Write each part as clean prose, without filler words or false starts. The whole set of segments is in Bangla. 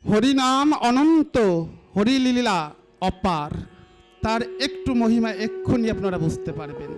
হরিনাম অনন্ত, হরিলীলা অপার। তার একটু মহিমা এক্ষুনি আপনারা বুঝতে পারবেন।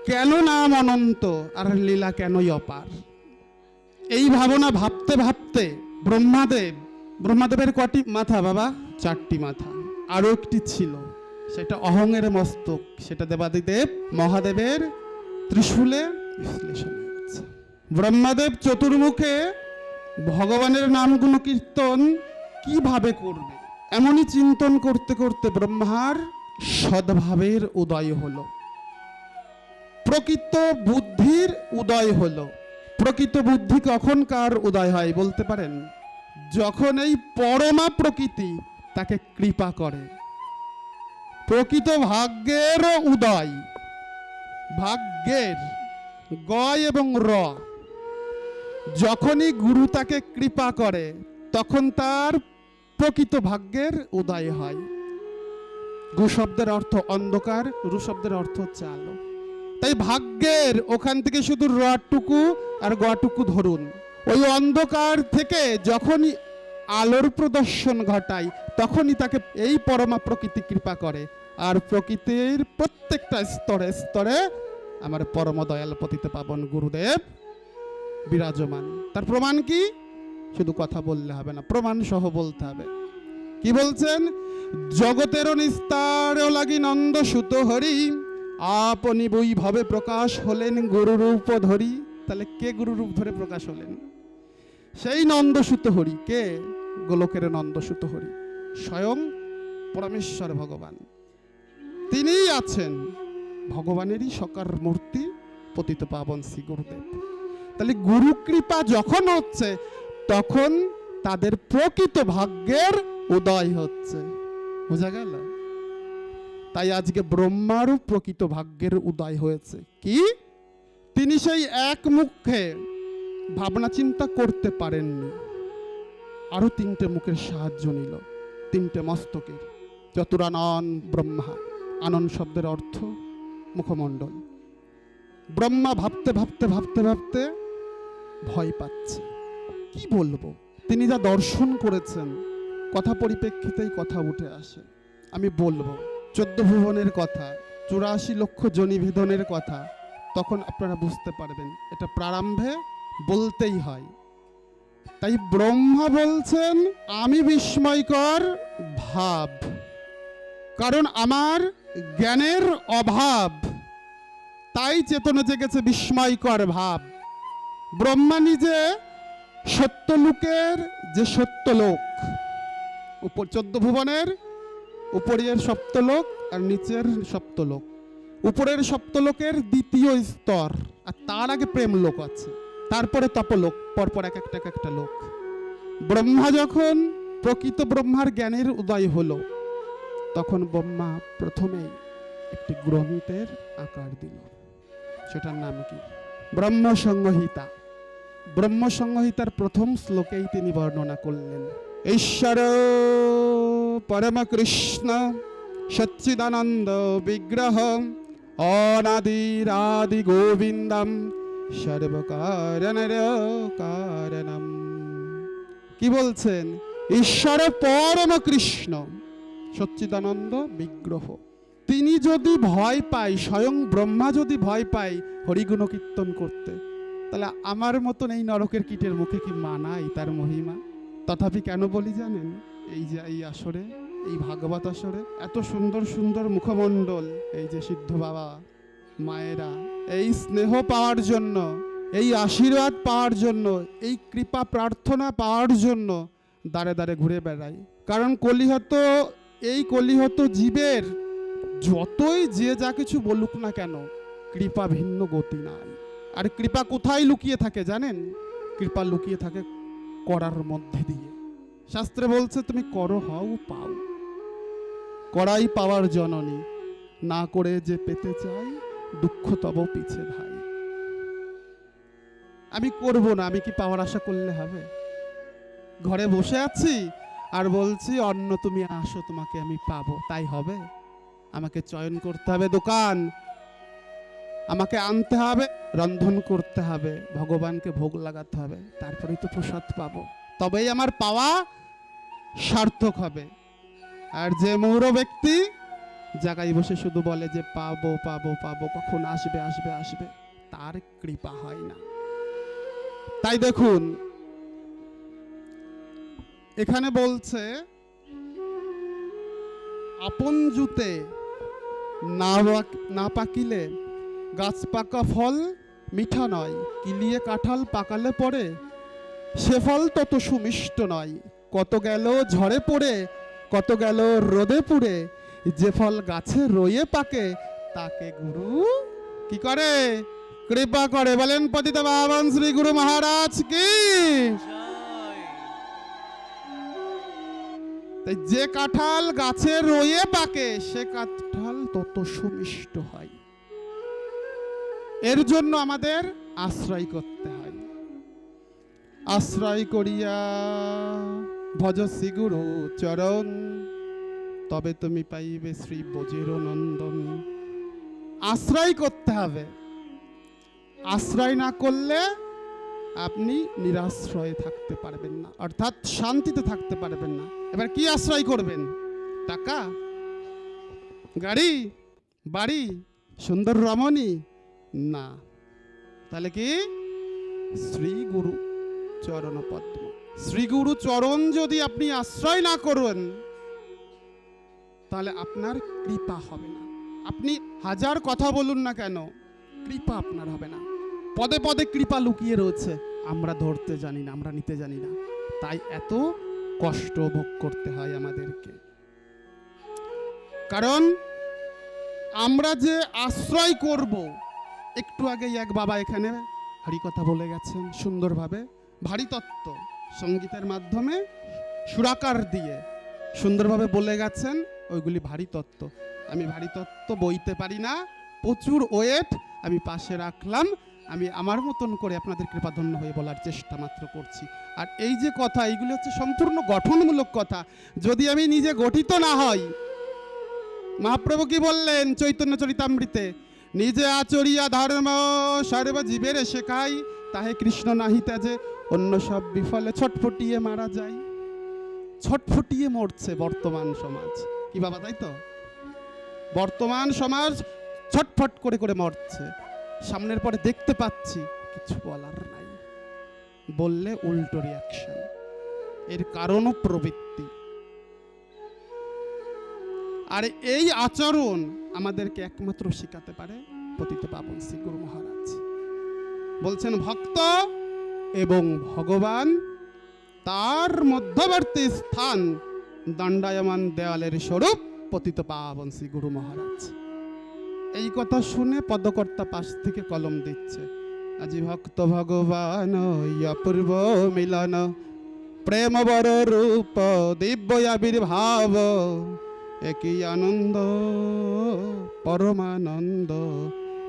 কেন নাম অনন্ত আর লীলা কেনই অপার, এই ভাবনা ভাবতে ভাবতে ব্রহ্মাদেবের কটি মাথা বাবা? 4টি মাথা। আরো একটি ছিল, সেটা অহংয়ের মস্তক, সেটা দেবাদিদেব মহাদেবের ত্রিশূলে বিশ্লেষণ হয়েছে। ব্রহ্মাদেব চতুর্মুখে ভগবানের নাম গুণ কীর্তন কিভাবে করবে, এমনই চিন্তন করতে করতে ব্রহ্মার সদ্ভাবের উদয় হলো, প্রকৃত বুদ্ধির উদয় হলো। প্রকৃত বুদ্ধি কখনকার উদয় হয় বলতে পারেন? যখন এই পরমা প্রকৃতি তাকে কৃপা করে। প্রকৃত ভাগ্যের উদয়, ভাগ্যের গ এবং র, যখনই গুরু তাকে কৃপা করে তখন তার প্রকৃত ভাগ্যের উদয় হয়। গু শব্দের অর্থ অন্ধকার, রু শব্দের অর্থ হচ্ছে আলো। তাই ভাগ্যের ওখান থেকে শুধু রটুকু আর গটুকু ধরুন, ওই অন্ধকার থেকে যখনই আলোর প্রদর্শন ঘটায় তখনই তাকে এই পরমা প্রকৃতি কৃপা করে। আর প্রকৃতির প্রত্যেকটা স্তরে স্তরে আমার পরম দয়াল পতিত পাবন গুরুদেব বিরাজমান। তার প্রমাণ কি? শুধু কথা বললে হবে না, প্রমাণ সহ বলতে হবে। কি বলছেন? জগতের নিস্তার লাগি নন্দ সুত হরি, আপনি বৈভবে প্রকাশ হলেন গুরুরূপ ধরি। তাহলে কে গুরুরূপ ধরে প্রকাশ হলেন? সেই নন্দসুত হরি। কে? গোলকের নন্দসুত হরি, স্বয়ং পরমেশ্বর ভগবান। তিনিই আছেন ভগবানেরই সাকার মূর্তি পতিত পাবন শ্রী গুরুদেব। তাহলে গুরু কৃপা যখন হচ্ছে তখন তাদের প্রকৃত ভাগ্যের উদয় হচ্ছে। বোঝা গেল? তাই আজকে ব্রহ্মারও প্রকৃত ভাগ্যের উদয় হয়েছে। কি? তিনি সেই এক মুখে ভাবনা চিন্তা করতে পারেননি, আরো 3টে মুখের সাহায্য নিল, 3টে মস্তকের। চতুরানন ব্রহ্মা, আনন শব্দের অর্থ মুখমণ্ডল। ব্রহ্মা ভাবতে ভাবতে ভাবতে ভাবতে ভয় পাচ্ছে, কি বলবো। তিনি যা দর্শন করেছেন কথা পরিপ্রেক্ষিতেই কথা উঠে আসে। আমি বলবো 14 ভুবনের কথা, 84 লক্ষ জনিভেদনের কথা, তখন আপনারা বুঝতে পারবেন এটা প্রারম্ভে বলতেই হয়। তাই ব্রহ্মা বলছেন আমি বিস্ময়কর ভাব, কারণ আমার জ্ঞানের অভাব, তাই চেতনা জেগেছে বিস্ময়কর ভাব। ব্রহ্মা নিজে সত্যলোকের যে সত্যলোক, উপর 14 ভুবনের উপরের সপ্তলোক আর নিচের সপ্তলোক, উপরের সপ্তলোকের দ্বিতীয় স্তর, আর তার আগে প্রেম লোক আছে, তারপরে তপলোক, পরপর এক একটা লোক। ব্রহ্মা যখন প্রকৃত ব্রহ্মার জ্ঞানের উদয় হলো তখন ব্রহ্মা প্রথমেই একটি গ্রন্থের আকার দিল। সেটার নাম কি? ব্রহ্মসংহিতা। ব্রহ্মসংহিতার প্রথম শ্লোকেই তিনি বর্ণনা করলেন ঈশ্বর পরম কৃষ্ণ সচ্চিদানন্দ বিগ্রহ অনাদিরাদি গোবিন্দম সর্বকারণের কারণম। কি বলছেন? ঈশ্বর পরম কৃষ্ণ সচ্চিদানন্দ বিগ্রহ। তিনি যদি ভয় পায়, স্বয়ং ব্রহ্মা যদি ভয় পায় হরিগুণ কীর্তন করতে, তাহলে আমার মতন এই নরকের কীটের মুখে কি মানায় তার মহিমা? তথাপি কেন বলি জানেন? এই যে এই আসরে, এই ভাগবত আসরে এত সুন্দর সুন্দর মুখমণ্ডল, এই যে সিদ্ধ বাবা মায়েরা এই স্নেহ পাওয়ার জন্য, এই আশীর্বাদ পাওয়ার জন্য, এই কৃপা প্রার্থনা পাওয়ার জন্য দাঁড়ে দাঁড়ে ঘুরে বেড়ায়। কারণ কলিহত, এই কলিহত জীবের যতই যে যা কিছু বলুক না কেন, কৃপা ভিন্ন গতি নাই। আর কৃপা কোথায় লুকিয়ে থাকে জানেন? কৃপা লুকিয়ে থাকে করার মধ্যে দিয়ে। শাস্ত্রে বলছে তুমি করো হও পাও, করাই পাওয়ার জননী, না করে যে পেতে চাই দুঃখ তব পিছে ভাই। আমি করব না, আমি কি পাওয়ার আশা করলে হবে? ঘরে বসে আছি আর বলছি অন্ন তুমি আসো তোমাকে আমি পাবো, তাই হবে? আমাকে চয়ন করতে হবে দোকান, আমাকে আনতে হবে, রন্ধন করতে হবে, ভগবানকে ভোগ লাগাতে হবে, তারপরেই তো প্রসাদ পাবো। তবেই আমার পাওয়া সার্থক হবে। আর যে মূঢ় ব্যক্তি জায়গায় বসে শুধু বলে যে পাবো পাবো পাবো, কখন আসবে আসবে আসবে, তার কৃপা হয় না। তাই দেখুন এখানে বলছে আপন জুতে না পাকিলে গাছ পাকা ফল মিঠা নয়, কিলিয়ে কাঁঠাল পাকালে পরে সে ফল তত সুমিষ্ট নয়। কত গেল ঝড়ে পড়ে, কত গেল রোদে পুড়ে, যে ফল গাছে রয়ে পাকে তাকে গুরু কি করে? কৃপা করে। বলেন পতিত পাবন শ্রী গুরু মহারাজ কি। তাই যে কাঁঠাল গাছে রয়ে পাকে সে কাঁঠাল তত সুমিষ্ট হয়। এর জন্য আমাদের আশ্রয় করতে হয়। আশ্রয় করিয়া ভজ শ্রী গুরু চরণ, তবে তুমি পাইবে শ্রী বজির নন্দন। আশ্রয় করতে হবে। আশ্রয় না করলে আপনি নিরাশ্রয়ে থাকতে পারবেন না, অর্থাৎ শান্তিতে থাকতে পারবেন না। এবার কি আশ্রয় করবেন? টাকা, গাড়ি, বাড়ি, সুন্দর রমণী? না। তাহলে কি? শ্রী গুরু চরণ পদ্ম। শ্রী গুরু চরণ যদি আপনি আশ্রয় না করেন তাহলে আপনার কৃপা হবে না। আপনি হাজার কথা বলুন না কেন, কৃপা আপনার হবে না। পদে পদে কৃপা লুকিয়ে রয়েছে, আমরা ধরতে জানি না, আমরা নিতে জানি না। তাই এত কষ্ট ভোগ করতে হয় আমাদেরকে। কারণ আমরা যে আশ্রয় করব, একটু আগে এক বাবা এখানে হরি কথা বলে গেছেন সুন্দরভাবে, ভারী তত্ত্ব সঙ্গীতের মাধ্যমে সুরাকার দিয়ে সুন্দরভাবে বলে গেছেন। ওইগুলি ভারী তত্ত্ব। আমি ভারী তত্ত্ব বইতে পারি না, প্রচুর ওয়েট আমি পাশে রাখলাম। আমি আমার মতন করে আপনাদের কৃপাধন্য হয়ে বলার চেষ্টা মাত্র করছি। আর এই যে কথা, এইগুলি হচ্ছে সম্পূর্ণ গঠনমূলক কথা। যদি আমি নিজে গঠিত না হই, মহাপ্রভু কি বললেন চৈতন্য চরিতামৃতে? নিজে আচরিয়া ধর্ম সর্বজীবের শেখাই, তাহে কৃষ্ণ নাহি তেজে অন্য সব বিফলে ছটফটিয়ে মারা যায়। ছটফটিয়ে মরছে বর্তমান সমাজ। কি বাবা, তাই তো? বর্তমান সমাজ ছটফট করে করে মরছে। সামনের পরে দেখতে পাচ্ছি, কিছু বলার নাই, বললে উল্টো রিয়াকশন। এর কারণও প্রবৃত্তি। আর এই আচরণ আমাদেরকে একমাত্র শিখাতে পারে পতিত পাবন শ্রী গুরু মহারাজ। বলছেন ভক্ত এবং ভগবান তার মধ্যবর্তী স্থান দণ্ডায়মান দেওয়ালের স্বরূপ পতিত পাবন শ্রী গুরু মহারাজ। এই কথা শুনে পদকর্তা পাশ থেকে কলম দিচ্ছে। আজি ভক্ত ভগবান অপূর্ব মিলন, প্রেম বর রূপ দিব্য আবির্ভাব, একই আনন্দ পরমানন্দ,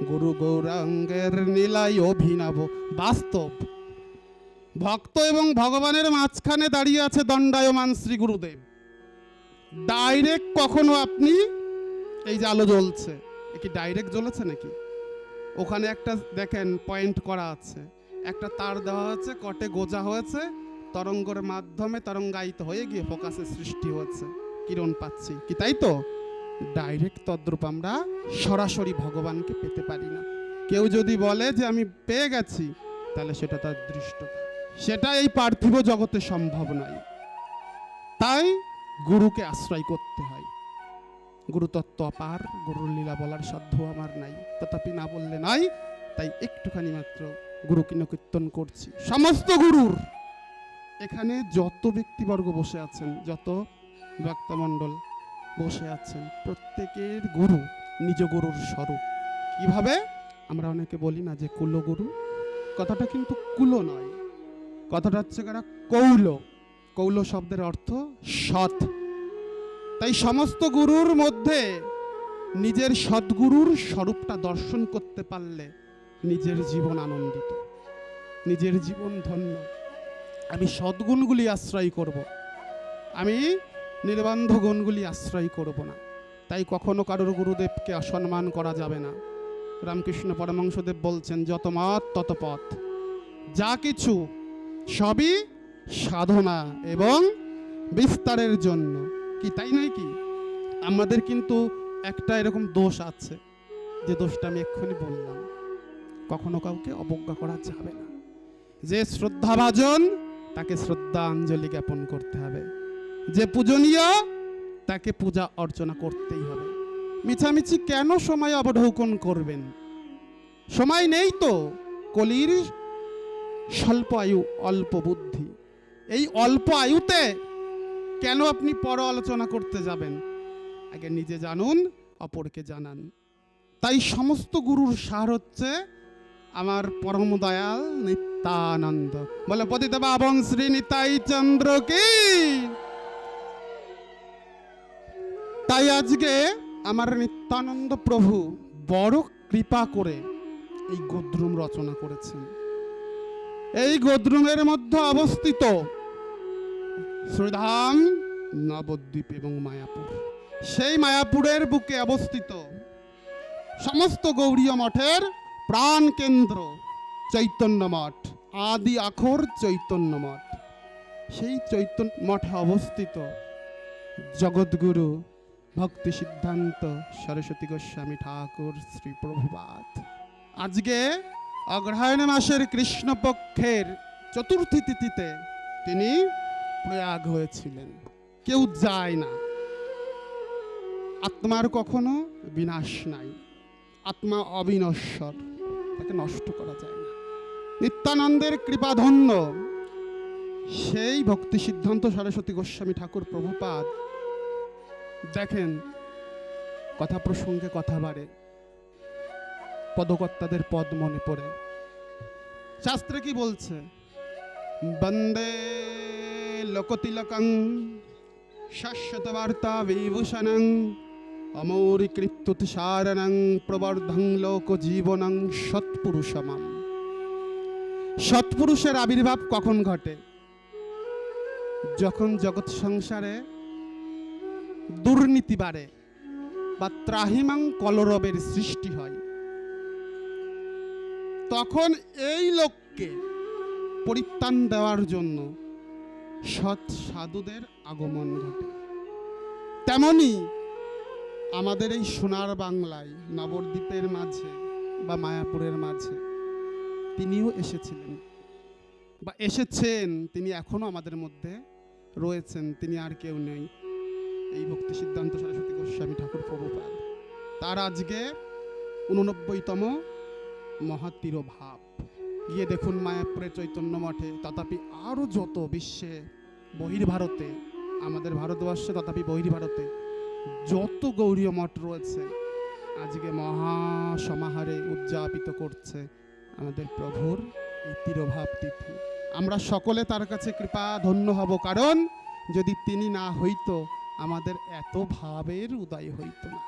গুরু গৌরাঙ্গের নীলাই অভিনব। বাস্তব ভক্ত এবং ভগবানের মাঝখানে দাঁড়িয়ে আছে দণ্ডায়মান শ্রী গুরুদেব। ডাইরেক্ট কখনো আপনি, এই যে আলো জ্বলছে, কি ডাইরেক্ট জ্বলেছে নাকি? ওখানে একটা দেখেন পয়েন্ট করা আছে, একটা তার দেওয়া হয়েছে, কটে গোজা হয়েছে, তরঙ্গের মাধ্যমে তরঙ্গায়িত হয়ে গিয়ে ফোকাসের সৃষ্টি হচ্ছে, কিরণ পাচ্ছি কি, তাই তো? ডাইরেক্ট তদ্রূপ আমরা সরাসরি ভগবানকে পেতে পারি না। কেউ যদি বলে যে আমি পেয়ে গেছি, তাহলে সেটা তার দৃষ্টতা, সেটা এই পার্থিব জগতে সম্ভব নয়। তাই গুরুকে আশ্রয় করতে হয়। গুরুতত্ত্ব অপার, গুরুর লীলা বলার সাধ্য আমার নাই, তথাপি না বললে নয়। তাই একটুখানি মাত্র গুরু কীর্তন করছি। সমস্ত গুরুর এখানে যত ব্যক্তিবর্গ বসে আছেন, যত ভক্তমণ্ডল বসে আছেন, প্রত্যেকের গুরু নিজ গুরুর স্বরূপ। কিভাবে? আমরা অনেকে বলি না যে কুলগুরু, কথাটা কিন্তু কুলো নয়, কথাটা হচ্ছে কৌল। কৌল শব্দের অর্থ সৎ। তাই সমস্ত গুরুর মধ্যে নিজের সদ্গুরুর স্বরূপটা দর্শন করতে পারলে নিজের জীবন আনন্দিত, নিজের জীবন ধন্য। আমি সদ্গুণগুলি আশ্রয় করব, আমি নির্বান্ধ গুণগুলি আশ্রয় করব না। তাই কখনো কারোর গুরুদেবকে অসম্মান করা যাবে না। রামকৃষ্ণ পরমহংসদেব বলছেন যত মত তত পথ, যা কিছু সবই সাধনা এবং বিস্তারের জন্য। কি তাই নয় কি? আমাদের কিন্তু একটা এরকম দোষ আছে, যে দোষটা আমি এক্ষুনি বললাম, কখনো কাউকে অবজ্ঞা করা যাবে না। যে শ্রদ্ধাভাজন তাকে শ্রদ্ধাঞ্জলি জ্ঞাপন করতে হবে, যে পূজনীয় তাকে পূজা অর্চনা করতেই হবে। মিছামিছি কেন সময় অবঢৌকন করবেন? সময় নেই তো। কলির স্বল্প আয়ু অল্প বুদ্ধি, এই অল্প আয়ুতে কেন আপনি পর আলোচনা করতে যাবেন? আগে নিজে জানুন, অপরকে জানান। তাই সমস্ত গুরুর সার হচ্ছে আমার পরম দয়াল নিত্যানন্দ। বলে পতিত পাবন শ্রী নিতাই চন্দ্র কি। তাই আজকে আমার নিত্যানন্দ প্রভু বড় কৃপা করে এই গদ্রুম রচনা করেছেন। এই গদ্রুমের মধ্যে অবস্থিত শ্রীধাম, নবদ্বীপ এবং মায়াপুর। সেই মায়াপুরের বুকে অবস্থিত সমস্ত গৌড়ীয় মঠের প্রাণ কেন্দ্র চৈতন্য মঠ, আদি আখর চৈতন্য মঠ। সেই চৈতন্য মঠে অবস্থিত জগৎগুরু ভক্তি সিদ্ধান্ত সরস্বতী গোস্বামী ঠাকুর শ্রী প্রভুপাদ আজকে অগ্রহায়ণ মাসের কৃষ্ণপক্ষের চতুর্থী তিথিতে তিনি প্রয়াগ হয়েছিলেন। কেউ যায় না। আত্মার কখনো বিনাশ নাই, আত্মা অবিনশ্বর, তাকে নষ্ট করা যায় না। নিত্যানন্দের কৃপাধন্য সেই ভক্তি সিদ্ধান্ত সরস্বতী গোস্বামী ঠাকুর প্রভুপাদ, দেখেন কথা প্রসঙ্গে কথা বাড়ে, পদকর্তাদের পদ মনে পড়ে। শাস্ত্রে কি বলছে? বন্দে লোকতিলকং শাশ্বত বার্তা বিভূষণং অমৌরিকৃত্যুৎসারণং প্রবর্ধং লোক জীবনং সৎপুরুষমাম। সৎপুরুষের আবির্ভাব কখন ঘটে? যখন জগৎ সংসারে দুর্নীতি বাড়ে বা ত্রাহিমাং কলরবের সৃষ্টি হয়, তখন এই লোককে পরিত্রাণ দেওয়ার জন্য সৎ সাধুদের আগমন ঘটে। তেমনি আমাদের এই সোনার বাংলায় নবদ্বীপের মাঝে বা মায়াপুরের মাঝে তিনিও এসেছিলেন বা এসেছেন। তিনি এখনো আমাদের মধ্যে রয়েছেন। তিনি আর কেউ নেই, এই ভক্তি সিদ্ধান্ত সরস্বতী গোস্বামী ঠাকুর প্রভুপাদ। তার আজকে 89তম মহাতিরোভাব। গিয়ে দেখুন মায়াপুরের চৈতন্য মঠে, তথাপি আরও যত বিশ্বে বহির্ভারতে, আমাদের ভারতবর্ষে তথাপি বহির্ভারতে যত গৌড়ীয় মঠ রয়েছে, আজকে মহাসমাহারে উদযাপিত করছে আমাদের প্রভুর এই তিরোভাব তিথি। আমরা সকলে তার কাছে কৃপা ধন্য হব, কারণ যদি তিনি না হইতো আমাদের এত ভাবের উদয় হইত না।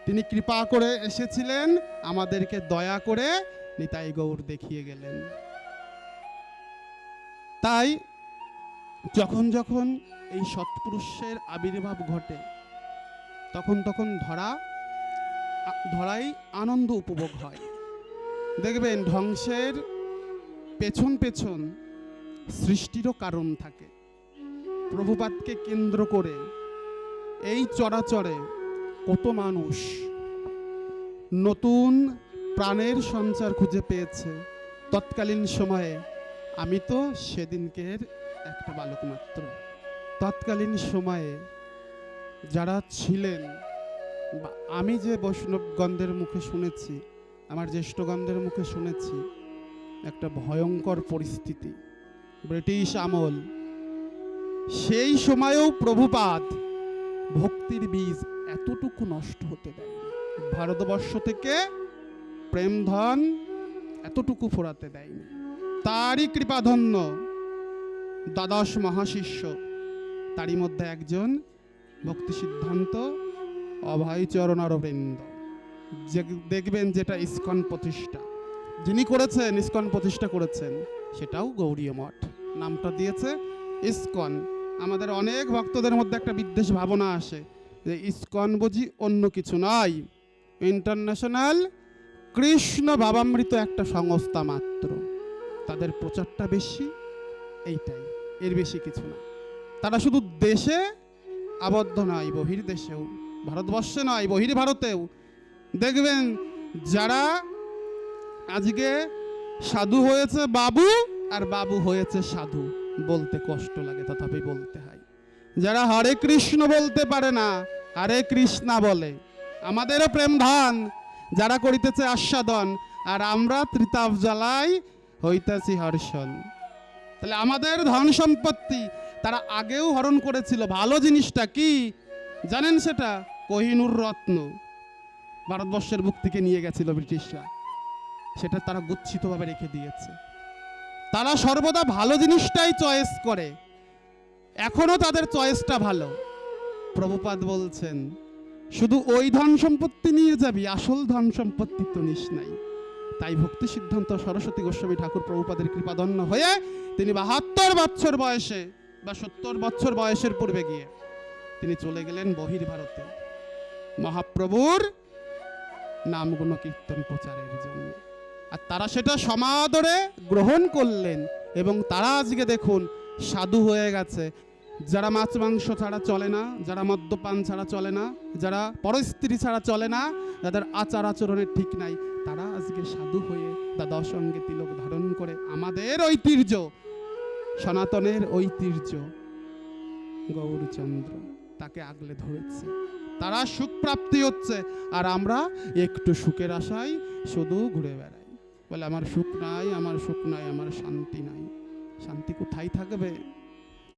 তিনি কৃপা করে এসেছিলেন, আমাদেরকে দয়া করে নিতাই গৌর দেখিয়ে গেলেন। তাই যখন যখন এই সৎপুরুষের আবির্ভাব ঘটে, তখন তখন ধরাই আনন্দ উপভোগ হয়। দেখবেন ধ্বংসের পেছন পেছন সৃষ্টিরও কারণ থাকে। প্রভুপাদকে কেন্দ্র করে এই চরাচরে কত মানুষ নতুন প্রাণের সঞ্চার খুঁজে পেয়েছে। তৎকালীন সময়ে আমি তো সেদিনকের একটা বালক মাত্র। তৎকালীন সময়ে যারা ছিলেন, বা আমি যে বৈষ্ণবগণদের মুখে শুনেছি, আমার জ্যেষ্ঠগণদের মুখে শুনেছি, একটা ভয়ঙ্কর পরিস্থিতি, ব্রিটিশ আমল। সেই সময়েও প্রভুপাদ ভক্তির বীজ এতটুকু নষ্ট হতে দেয়নি। ভারতবর্ষ থেকে প্রেম ধন এতটুকু ফোরাতে দেয়নি। তারই কৃপাধন্য দ্বাদশ মহাশিষ্য, তারই মধ্যে একজন ভক্তি সিদ্ধান্ত অভয়চরণ অরবিন্দ। দেখবেন যেটা ইস্কন প্রতিষ্ঠা যিনি করেছেন, ইস্কন প্রতিষ্ঠা করেছেন, সেটাও গৌড়ীয় মঠ। নামটা দিয়েছে ইস্কন। আমাদের অনেক ভক্তদের মধ্যে একটা বিদ্বেষ ভাবনা আসে যে ইস্কন বুঝি অন্য কিছু নয়, ইন্টারন্যাশনাল কৃষ্ণ ভাবামৃত একটা সংস্থা মাত্র। তাদের প্রচারটা বেশি, এইটাই, এর বেশি কিছু না। তারা শুধু দেশে আবদ্ধ নয়, বহির দেশেও, ভারতবর্ষে নয়, বহির ভারতেও দেখবেন যারা আজকে সাধু হয়েছে বাবু, আর বাবু হয়েছে সাধু, বলতে কষ্ট লাগে তথাপি বলতে হয়। যারা হরে কৃষ্ণ বলতে পারে না, হরে কৃষ্ণা বলে, আমাদেরও প্রেম ধান, যারা করিতেছে আস্বাদন, আর আমরা ত্রিতাপ জ্বালাই হইতেছি হর্ষণ। তাহলে আমাদের ধন সম্পত্তি তারা আগেও হরণ করেছিল। ভালো জিনিসটা কি জানেন? সেটা কোহিনূর রত্ন ভারতবর্ষের বুক থেকে নিয়ে গেছিল ব্রিটিশরা, সেটা তারা গচ্ছিতভাবে রেখে দিয়েছে। তারা সর্বদা ভালো জিনিসটাই চয়েস করে, এখনো তাদের চয়েসটা ভালো। প্রভুপাদ বলছেন শুধু ওই ধন সম্পত্তি নিয়ে যাবি, আসল ধন সম্পত্তি তো নিস নাই। তাই ভক্তি সিদ্ধান্ত সরস্বতী গোস্বামী ঠাকুর প্রভুপাদের কৃপাধন্য হয়ে তিনি 72 বছর বয়সে বা 70 বছর বয়সের পূর্বে গিয়ে তিনি চলে গেলেন বহির ভারতে মহাপ্রভুর নামগুণ কীর্তন প্রচারের জন্য। আর তারা সেটা সমাদরে গ্রহণ করলেন এবং তারা আজকে দেখুন সাধু হয়ে গেছে। যারা মাছ মাংস ছাড়া চলে না, যারা মদ্যপান ছাড়া চলে না, যারা পরস্ত্রী ছাড়া চলে না, যাদের আচার আচরণের ঠিক নাই, তারা আজকে সাধু হয়ে দাদা সঙ্গে তিলক ধারণ করে আমাদের ঐতিহ্য, সনাতনের ঐতিহ্য গৌরচন্দ্র তাকে আগলে ধরেছে। তারা সুখ প্রাপ্তি হচ্ছে, আর আমরা একটু সুখের আশায় শুধু ঘুরে বেড়াই, বলে আমার সুখ নাই, আমার সুখ নাই, আমার শান্তি নাই। শান্তি কোথায় থাকবে?